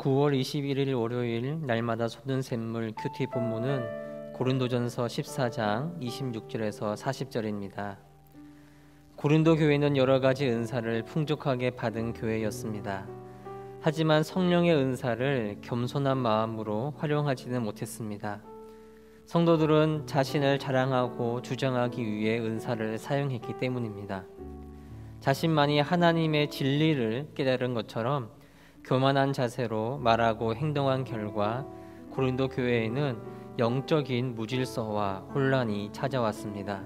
9월 21일 월요일 날마다 솟는 샘물 큐티 본문은 고린도전서 14장 26절에서 40절입니다. 고린도 교회는 여러 가지 은사를 풍족하게 받은 교회였습니다. 하지만 성령의 은사를 겸손한 마음으로 활용하지는 못했습니다. 성도들은 자신을 자랑하고 주장하기 위해 은사를 사용했기 때문입니다. 자신만이 하나님의 진리를 깨달은 것처럼 교만한 자세로 말하고 행동한 결과 고린도 교회에는 영적인 무질서와 혼란이 찾아왔습니다.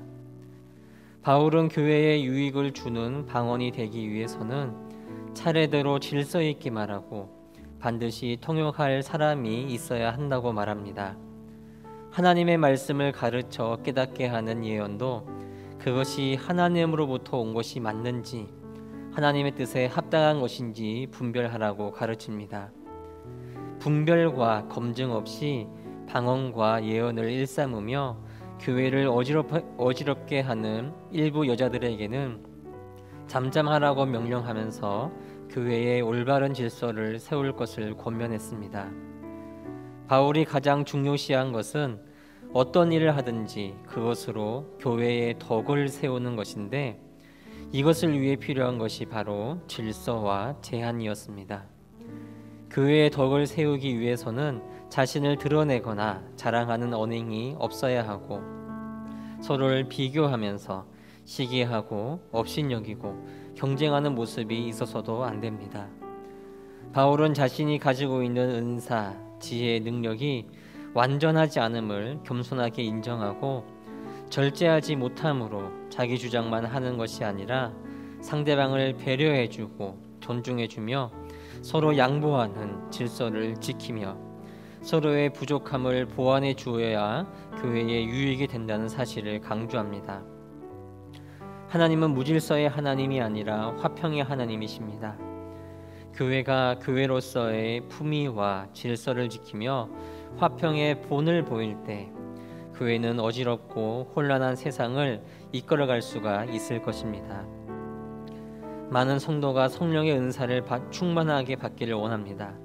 바울은 교회에 유익을 주는 방언이 되기 위해서는 차례대로 질서 있게 말하고 반드시 통역할 사람이 있어야 한다고 말합니다. 하나님의 말씀을 가르쳐 깨닫게 하는 예언도 그것이 하나님으로부터 온 것이 맞는지 하나님의 뜻에 합당한 것인지 분별하라고 가르칩니다. 분별과 검증 없이 방언과 예언을 일삼으며 교회를 어지럽게 하는 일부 여자들에게는 잠잠하라고 명령하면서 교회의 올바른 질서를 세울 것을 권면했습니다. 바울이 가장 중요시한 것은 어떤 일을 하든지 그것으로 교회의 덕을 세우는 것인데 이것을 위해 필요한 것이 바로 질서와 제한이었습니다. 교회의 덕을 세우기 위해서는 자신을 드러내거나 자랑하는 언행이 없어야 하고 서로를 비교하면서 시기하고 업신여기고 경쟁하는 모습이 있어서도 안 됩니다. 바울은 자신이 가지고 있는 은사, 지혜, 능력이 완전하지 않음을 겸손하게 인정하고 절제하지 못함으로 자기 주장만 하는 것이 아니라 상대방을 배려해주고 존중해주며 서로 양보하는 질서를 지키며 서로의 부족함을 보완해 주어야 교회에 유익이 된다는 사실을 강조합니다. 하나님은 무질서의 하나님이 아니라 화평의 하나님이십니다. 교회가 교회로서의 품위와 질서를 지키며 화평의 본을 보일 때 교회는 어지럽고 혼란한 세상을 이끌어갈 수가 있을 것입니다. 많은 성도가 성령의 은사를 충만하게 받기를 원합니다.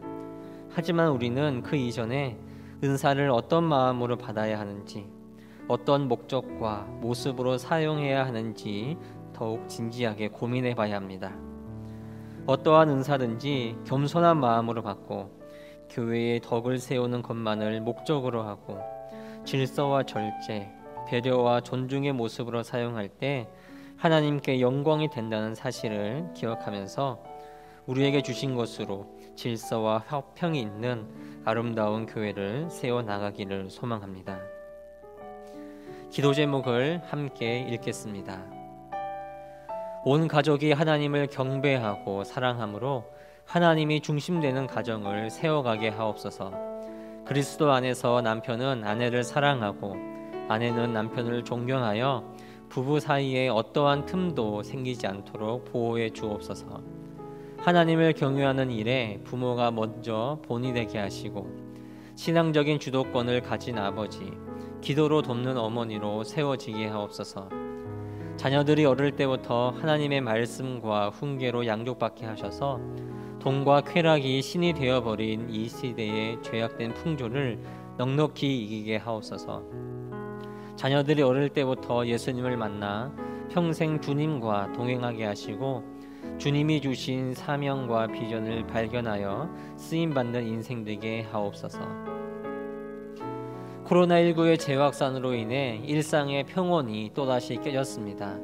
하지만 우리는 그 이전에 은사를 어떤 마음으로 받아야 하는지, 어떤 목적과 모습으로 사용해야 하는지 더욱 진지하게 고민해 봐야 합니다. 어떠한 은사든지 겸손한 마음으로 받고 교회의 덕을 세우는 것만을 목적으로 하고 질서와 절제, 배려와 존중의 모습으로 사용할 때 하나님께 영광이 된다는 사실을 기억하면서 우리에게 주신 것으로 질서와 화평이 있는 아름다운 교회를 세워나가기를 소망합니다. 기도 제목을 함께 읽겠습니다. 온 가족이 하나님을 경배하고 사랑함으로 하나님이 중심되는 가정을 세워가게 하옵소서. 그리스도 안에서 남편은 아내를 사랑하고 아내는 남편을 존경하여 부부 사이에 어떠한 틈도 생기지 않도록 보호해 주옵소서. 하나님을 경외하는 일에 부모가 먼저 본이 되게 하시고 신앙적인 주도권을 가진 아버지, 기도로 돕는 어머니로 세워지게 하옵소서. 자녀들이 어릴 때부터 하나님의 말씀과 훈계로 양육받게 하셔서 돈과 쾌락이 신이 되어버린 이 시대의 죄악된 풍조를 넉넉히 이기게 하옵소서. 자녀들이 어릴 때부터 예수님을 만나 평생 주님과 동행하게 하시고 주님이 주신 사명과 비전을 발견하여 쓰임받는 인생 되게 하옵소서. 코로나19의 재확산으로 인해 일상의 평온이 또다시 깨졌습니다.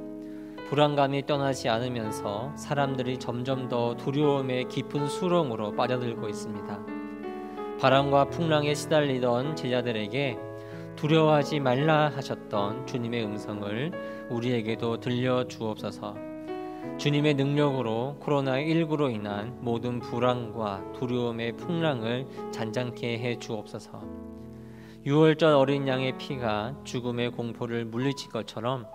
불안감이 떠나지 않으면서 사람들이 점점 더 두려움의 깊은 수렁으로 빠져들고 있습니다. 바람과 풍랑에 시달리던 제자들에게 두려워하지 말라 하셨던 주님의 음성을 우리에게도 들려주옵소서. 주님의 능력으로 코로나19로 인한 모든 불안과 두려움의 풍랑을 잔잔케 해 주옵소서. 유월절 어린 양의 피가 죽음의 공포를 물리칠 것처럼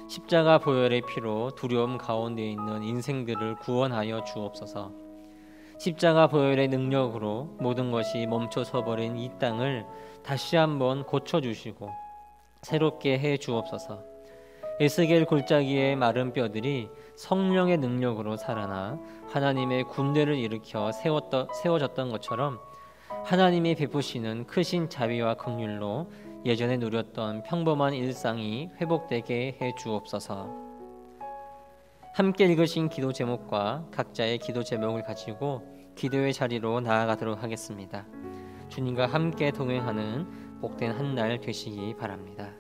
십자가 보혈의 피로 두려움 가운데 있는 인생들을 구원하여 주옵소서. 십자가 보혈의 능력으로 모든 것이 멈춰서 버린 이 땅을 다시 한번 고쳐주시고 새롭게 해 주옵소서. 에스겔 골짜기의 마른 뼈들이 성령의 능력으로 살아나 하나님의 군대를 일으켜 세워졌던 것처럼 하나님이 베푸시는 크신 자비와 긍휼로 예전에 누렸던 평범한 일상이 회복되게 해 주옵소서. 함께 읽으신 기도 제목과 각자의 기도 제목을 가지고 기도의 자리로 나아가도록 하겠습니다. 주님과 함께 동행하는 복된 한 날 되시기 바랍니다.